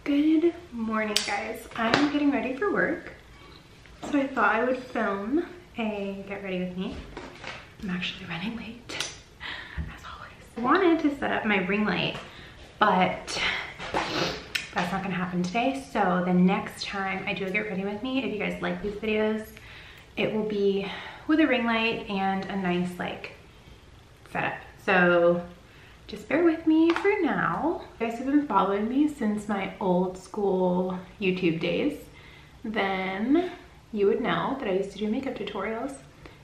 Good morning, guys. I'm getting ready for work, so I thought I would film a get ready with me. I'm actually running late, as always. I wanted to set up my ring light, but that's not gonna happen today. So the next time I do a get ready with me, if you guys like these videos, it will be with a ring light and a nice like setup. So just bear with me for now. If you guys have been following me since my old school YouTube days, then you would know that I used to do makeup tutorials.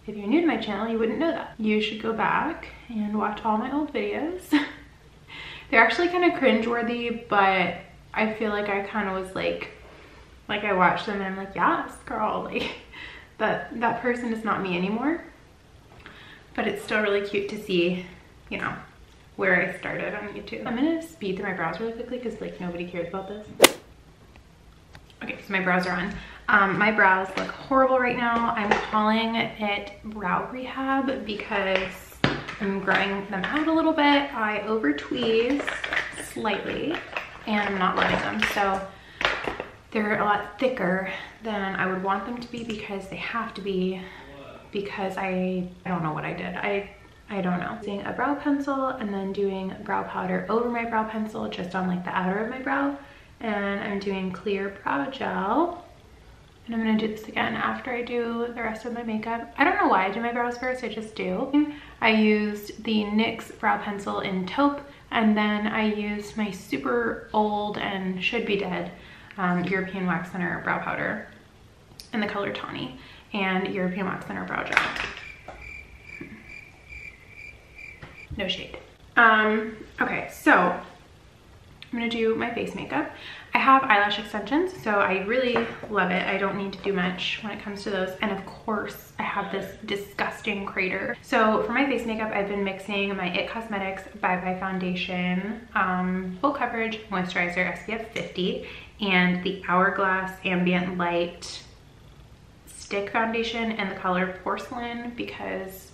If you're new to my channel, you wouldn't know that. You should go back and watch all my old videos. They're actually kind of cringeworthy, but I feel like I kind of was like I watched them and I'm like, yes, girl, like that person is not me anymore. But it's still really cute to see, you know, where I started on YouTube. I'm gonna speed through my brows really quickly because like nobody cares about this. Okay, so my brows are on. My brows look horrible right now. I'm calling it brow rehab because I'm growing them out a little bit. I over tweeze slightly and I'm not loving them. So they're a lot thicker than I would want them to be because they have to be, because I don't know what I did. I don't know. Using a brow pencil and then doing brow powder over my brow pencil just on like the outer of my brow. And I'm doing clear brow gel. And I'm gonna do this again after I do the rest of my makeup. I don't know why I do my brows first, I just do. I used the NYX brow pencil in taupe, and then I used my super old and should be dead European Wax Center brow powder in the color Tawny and European Wax Center brow gel. No shade. Okay, so I'm gonna do my face makeup. I have eyelash extensions, so I really love it. I don't need to do much when it comes to those. And of course, I have this disgusting crater. So for my face makeup, I've been mixing my IT Cosmetics Bye Bye Foundation, full coverage moisturizer, SPF 50, and the Hourglass Ambient Light Stick Foundation in the color Porcelain, because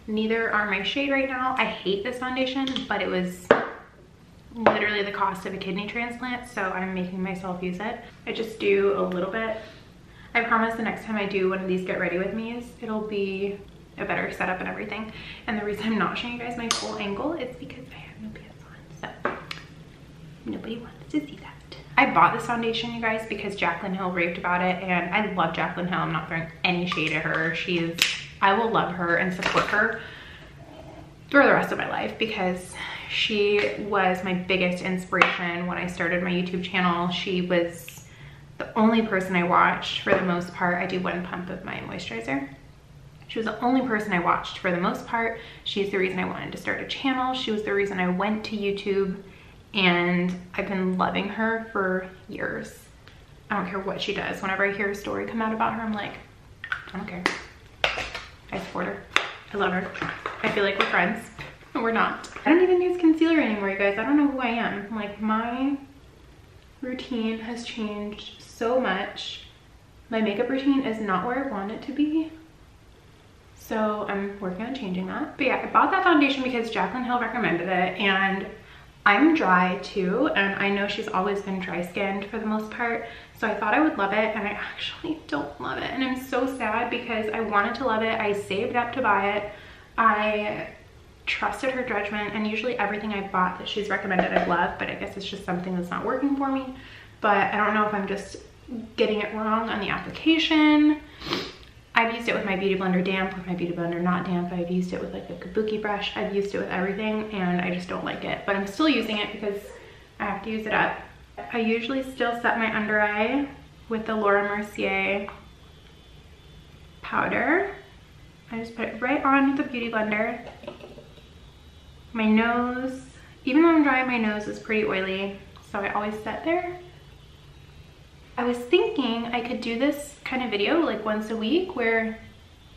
neither are my shade right now. I hate this foundation, but it was literally the cost of a kidney transplant, so I'm making myself use it. I just do a little bit. I promise the next time I do one of these get ready with me's, it'll be a better setup and everything. And the reason I'm not showing you guys my full angle is because I have no pants on, so nobody wants to see that. I bought this foundation, you guys, because Jaclyn Hill raved about it, and I love Jaclyn Hill. I'm not throwing any shade at her. I will love her and support her for the rest of my life because she was my biggest inspiration when I started my YouTube channel. She was the only person I watched for the most part. I do one pump of my moisturizer. She was the only person I watched for the most part. She's the reason I wanted to start a channel. She was the reason I went to YouTube, and I've been loving her for years. I don't care what she does. Whenever I hear a story come out about her, I'm like, I don't care. I support her. I love her. I feel like we're friends. We're not. I don't even use concealer anymore, you guys. I don't know who I am. Like, my routine has changed so much. My makeup routine is not where I want it to be. So I'm working on changing that. But yeah, I bought that foundation because Jaclyn Hill recommended it, and I'm dry too, and I know she's always been dry skinned for the most part, so I thought I would love it, and I actually don't love it, and I'm so sad because I wanted to love it. I saved up to buy it. I trusted her judgment, and usually everything I bought that she's recommended I've loved, but I guess it's just something that's not working for me. But I don't know if I'm just getting it wrong on the application. I've used it with my Beauty Blender damp, with my Beauty Blender not damp. I've used it with like a kabuki brush. I've used it with everything, and I just don't like it. But I'm still using it because I have to use it up. I usually still set my under eye with the Laura Mercier powder. I just put it right on with the Beauty Blender. My nose, even though I'm dry, my nose is pretty oily, so I always set there. I was thinking I could do this kind of video like once a week where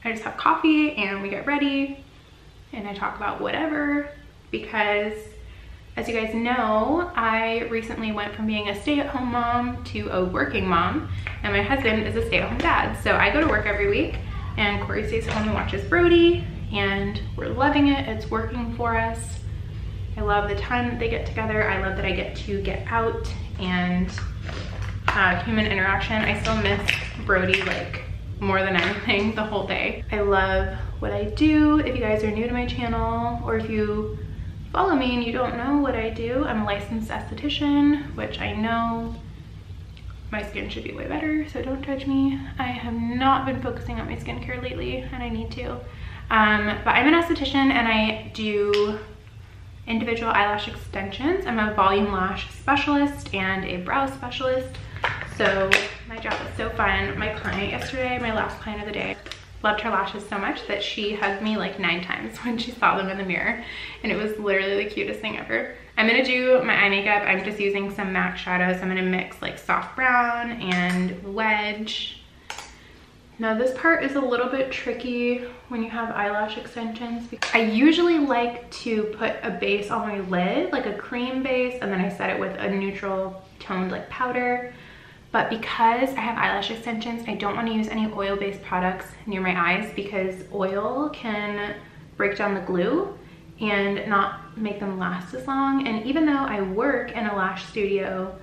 I just have coffee and we get ready and I talk about whatever, because as you guys know, I recently went from being a stay-at-home mom to a working mom, and my husband is a stay-at-home dad. So I go to work every week and Corey stays home and watches Brody, and we're loving it. It's working for us. I love the time that they get together. I love that I get to get out and have human interaction. I still miss Brody like more than anything the whole day. I love what I do. If you guys are new to my channel, or if you follow me and you don't know what I do, I'm a licensed esthetician, which I know my skin should be way better, so don't judge me. I have not been focusing on my skincare lately, and I need to. But I'm an esthetician and I do individual eyelash extensions. I'm a volume lash specialist and a brow specialist. So my job is so fun. My client yesterday, my last client of the day, loved her lashes so much that she hugged me like 9 times when she saw them in the mirror. And it was literally the cutest thing ever. I'm gonna do my eye makeup. I'm just using some MAC shadows. I'm gonna mix like soft brown and wedge. Now this part is a little bit tricky when you have eyelash extensions. I usually like to put a base on my lid, like a cream base, and then I set it with a neutral toned like powder. But because I have eyelash extensions, I don't want to use any oil-based products near my eyes because oil can break down the glue and not make them last as long. And even though I work in a lash studio,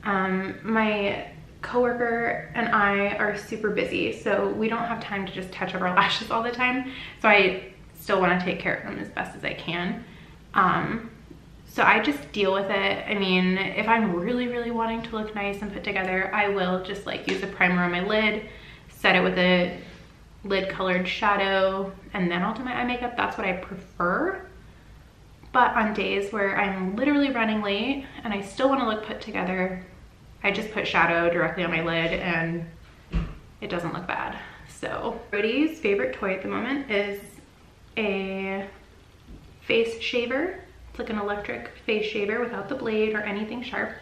my coworker and I are super busy, so we don't have time to just touch up our lashes all the time. So I still want to take care of them as best as I can. So I just deal with it. I mean, if I'm really wanting to look nice and put together, I will just like use a primer on my lid, set it with a lid colored shadow, and then I'll do my eye makeup. That's what I prefer. But on days where I'm literally running late and I still want to look put together, I just put shadow directly on my lid and it doesn't look bad. So Brody's favorite toy at the moment is a face shaver. It's like an electric face shaver without the blade or anything sharp.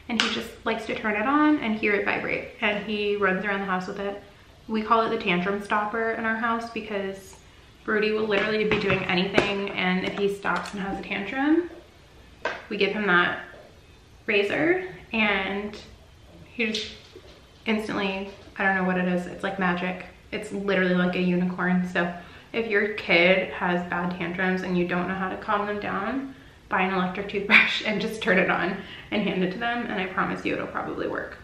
And he just likes to turn it on and hear it vibrate. And he runs around the house with it. We call it the tantrum stopper in our house because Brody will literally be doing anything, and if he stops and has a tantrum, we give him that razor and he just instantly, I don't know what it is, it's like magic. It's literally like a unicorn. So if your kid has bad tantrums and you don't know how to calm them down, buy an electric toothbrush and just turn it on and hand it to them, and I promise you it'll probably work.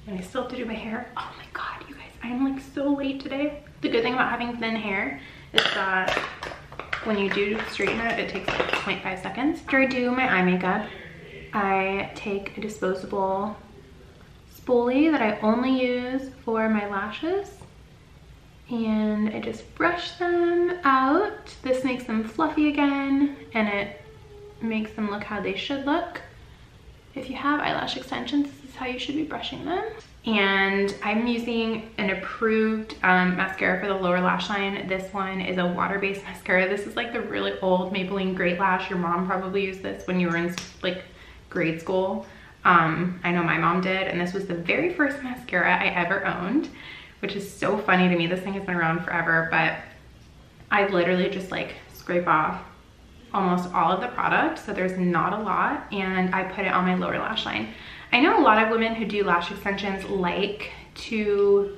And I still have to do my hair. Oh my god, you guys, I am like so late today. The good thing about having thin hair is that when you do straighten it, it takes like 0.5 seconds. After I do my eye makeup, I take a disposable spoolie that I only use for my lashes, and I just brush them out. This makes them fluffy again, and it makes them look how they should look. If you have eyelash extensions, this is how you should be brushing them. And I'm using an approved mascara for the lower lash line. This one is a water-based mascara. This is like the really old Maybelline Great Lash. Your mom probably used this when you were in like grade school. I know my mom did, and this was the very first mascara I ever owned, which is so funny to me. This thing has been around forever, but I literally just like scrape off almost all of the product, so there's not a lot, and I put it on my lower lash line. I know a lot of women who do lash extensions like to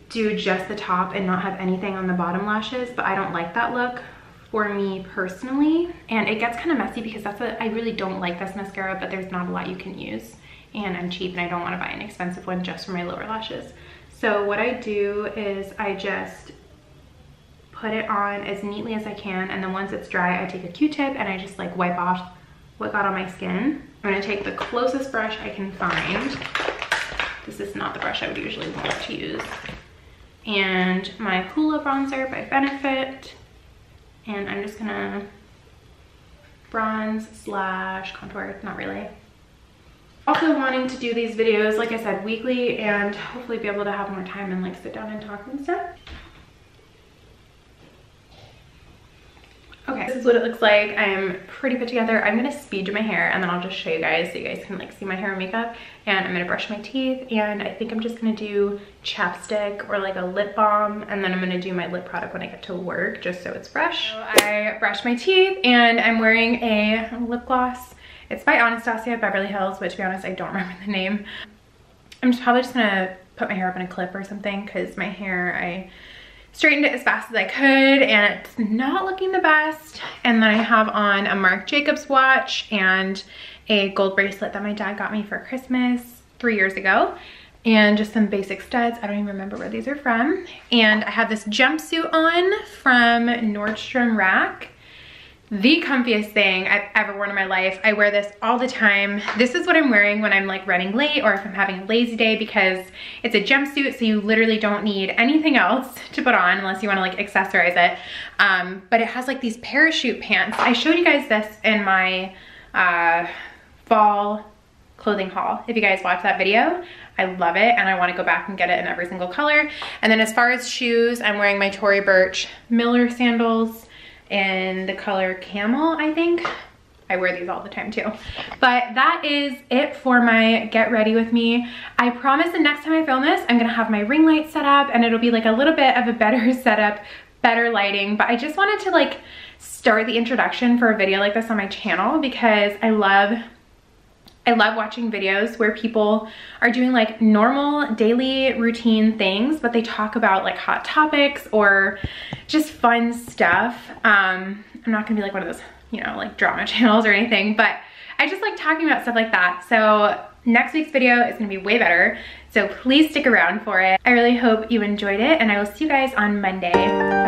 do just the top and not have anything on the bottom lashes, but I don't like that look for me personally, and it gets kind of messy because I really don't like this mascara, but there's not a lot you can use, and I'm cheap and I don't want to buy an expensive one just for my lower lashes. So what I do is I just put it on as neatly as I can, and then once it's dry, I take a Q-tip and I just like wipe off what got on my skin. I'm gonna take the closest brush I can find. This is not the brush I would usually want to use. And my Hoola bronzer by Benefit. And I'm just gonna bronze slash contour, not really. Also wanting to do these videos, like I said, weekly, and hopefully be able to have more time and like sit down and talk and stuff. Okay, this is what it looks like. I am pretty put together. I'm gonna speed do my hair and then I'll just show you guys so you guys can like see my hair and makeup. And I'm gonna brush my teeth, and I think I'm just gonna do chapstick or like a lip balm, and then I'm gonna do my lip product when I get to work just so it's fresh. So I brushed my teeth and I'm wearing a lip gloss. It's by Anastasia Beverly Hills, but to be honest, I don't remember the name. I'm probably just gonna put my hair up in a clip or something because my hair, I straightened it as fast as I could, and it's not looking the best. And then I have on a Marc Jacobs watch and a gold bracelet that my dad got me for Christmas 3 years ago, and just some basic studs. I don't even remember where these are from. And I have this jumpsuit on from Nordstrom Rack. The comfiest thing I've ever worn in my life. I wear this all the time. This is what I'm wearing when I'm like running late or if I'm having a lazy day, because it's a jumpsuit, so you literally don't need anything else to put on unless you want to like accessorize it. But it has like these parachute pants. I showed you guys this in my fall clothing haul. If you guys watched that video, I love it and I want to go back and get it in every single color. And then as far as shoes, I'm wearing my Tory Burch Miller sandals in the color camel, I think. I wear these all the time too. But that is it for my get ready with me. I promise the next time I film this, I'm gonna have my ring light set up and it'll be like a little bit of a better setup, better lighting. But I just wanted to like start the introduction for a video like this on my channel, because I love watching videos where people are doing like normal daily routine things, but they talk about like hot topics or just fun stuff. I'm not gonna be like one of those, you know, like drama channels or anything, but I just like talking about stuff like that. So next week's video is gonna be way better, so please stick around for it. I really hope you enjoyed it, and I will see you guys on Monday.